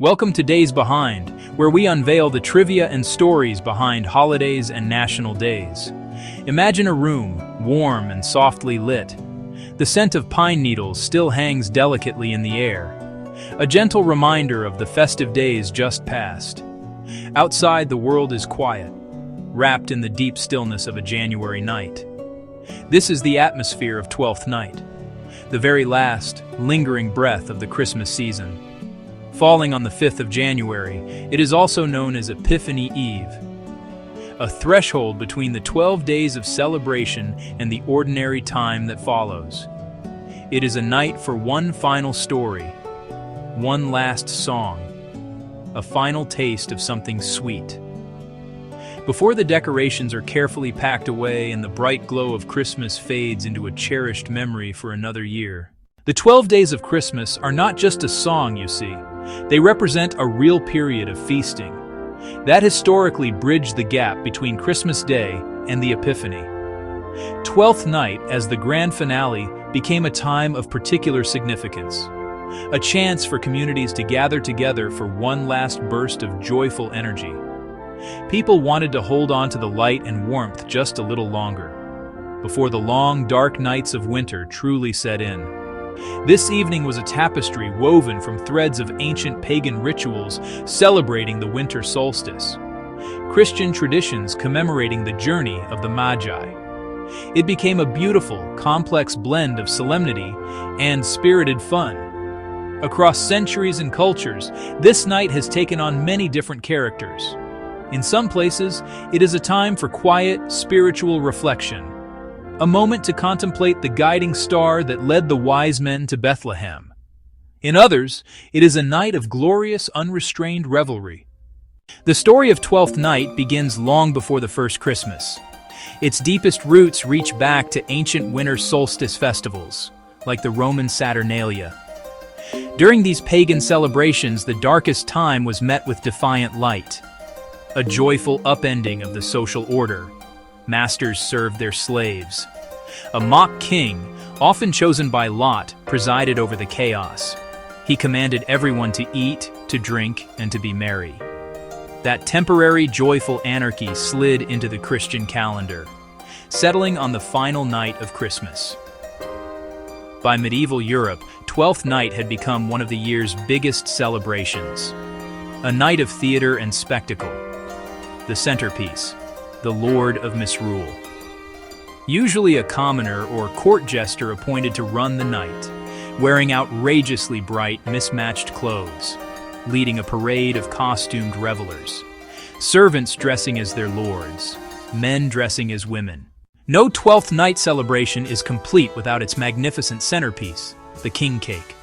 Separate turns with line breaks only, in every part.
Welcome to Days Behind, where we unveil the trivia and stories behind holidays and national days. Imagine a room, warm and softly lit. The scent of pine needles still hangs delicately in the air, a gentle reminder of the festive days just past. Outside, the world is quiet, wrapped in the deep stillness of a January night. This is the atmosphere of Twelfth Night, the very last, lingering breath of the Christmas season. Falling on the 5th of January, it is also known as Epiphany Eve, a threshold between the 12 days of celebration and the ordinary time that follows. It is a night for one final story, one last song, a final taste of something sweet. Before the decorations are carefully packed away and the bright glow of Christmas fades into a cherished memory for another year. The 12 days of Christmas are not just a song, you see. They represent a real period of feasting that historically bridged the gap between Christmas Day and the Epiphany. Twelfth Night, as the grand finale, became a time of particular significance, a chance for communities to gather together for one last burst of joyful energy. People wanted to hold on to the light and warmth just a little longer, before the long, dark nights of winter truly set in. This evening was a tapestry woven from threads of ancient pagan rituals celebrating the winter solstice, Christian traditions commemorating the journey of the Magi. It became a beautiful, complex blend of solemnity and spirited fun. Across centuries and cultures, this night has taken on many different characters. In some places, it is a time for quiet, spiritual reflection, a moment to contemplate the guiding star that led the wise men to Bethlehem. In others, it is a night of glorious, unrestrained revelry. The story of Twelfth Night begins long before the first Christmas. Its deepest roots reach back to ancient winter solstice festivals, like the Roman Saturnalia. During these pagan celebrations, the darkest time was met with defiant light, a joyful upending of the social order. Masters served their slaves. A mock king, often chosen by lot, presided over the chaos. He commanded everyone to eat, to drink, and to be merry. That temporary, joyful anarchy slid into the Christian calendar, settling on the final night of Christmas. By medieval Europe, Twelfth Night had become one of the year's biggest celebrations. A night of theater and spectacle. The centerpiece, the Lord of Misrule. Usually a commoner or court jester appointed to run the night, wearing outrageously bright, mismatched clothes, leading a parade of costumed revelers. Servants dressing as their lords, men dressing as women. No Twelfth Night celebration is complete without its magnificent centerpiece, the king cake.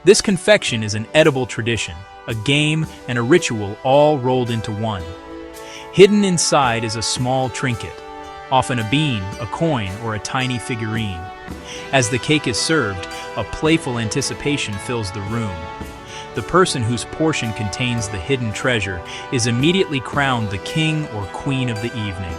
This confection is an edible tradition, a game and a ritual all rolled into one. Hidden inside is a small trinket, often a bean, a coin, or a tiny figurine. As the cake is served, a playful anticipation fills the room. The person whose portion contains the hidden treasure is immediately crowned the king or queen of the evening.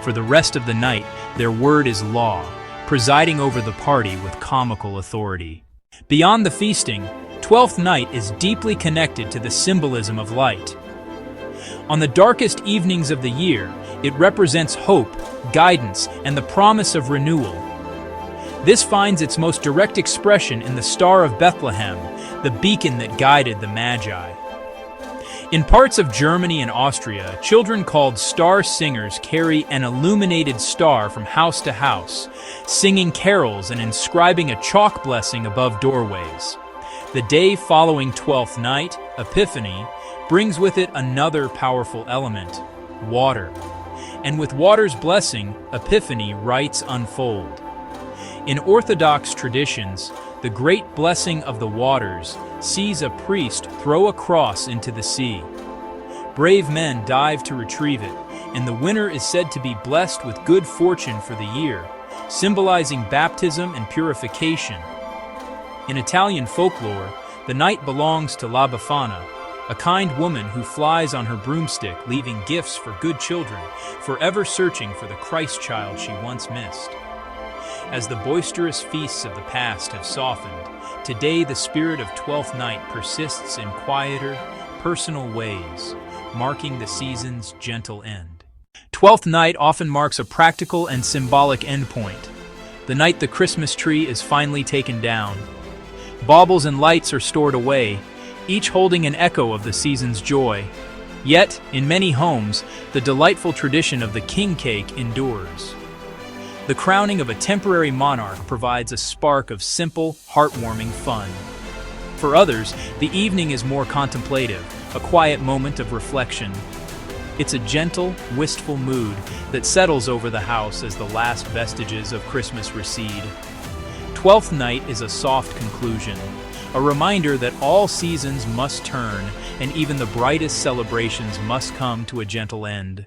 For the rest of the night, their word is law, presiding over the party with comical authority. Beyond the feasting, Twelfth Night is deeply connected to the symbolism of light. On the darkest evenings of the year, it represents hope, guidance, and the promise of renewal. This finds its most direct expression in the Star of Bethlehem, the beacon that guided the Magi. In parts of Germany and Austria, children called star singers carry an illuminated star from house to house, singing carols and inscribing a chalk blessing above doorways. The day following Twelfth Night, Epiphany, brings with it another powerful element, water. And with water's blessing, Epiphany rites unfold. In Orthodox traditions, the great blessing of the waters sees a priest throw a cross into the sea. Brave men dive to retrieve it, and the winner is said to be blessed with good fortune for the year, symbolizing baptism and purification. In Italian folklore, the night belongs to La Befana, a kind woman who flies on her broomstick leaving gifts for good children, forever searching for the Christ child she once missed. As the boisterous feasts of the past have softened, today the spirit of Twelfth Night persists in quieter, personal ways, marking the season's gentle end. Twelfth Night often marks a practical and symbolic endpoint, the night the Christmas tree is finally taken down. Baubles and lights are stored away, each holding an echo of the season's joy. Yet, in many homes, the delightful tradition of the king cake endures. The crowning of a temporary monarch provides a spark of simple, heartwarming fun. For others, the evening is more contemplative, a quiet moment of reflection. It's a gentle, wistful mood that settles over the house as the last vestiges of Christmas recede. Twelfth Night is a soft conclusion, a reminder that all seasons must turn and even the brightest celebrations must come to a gentle end.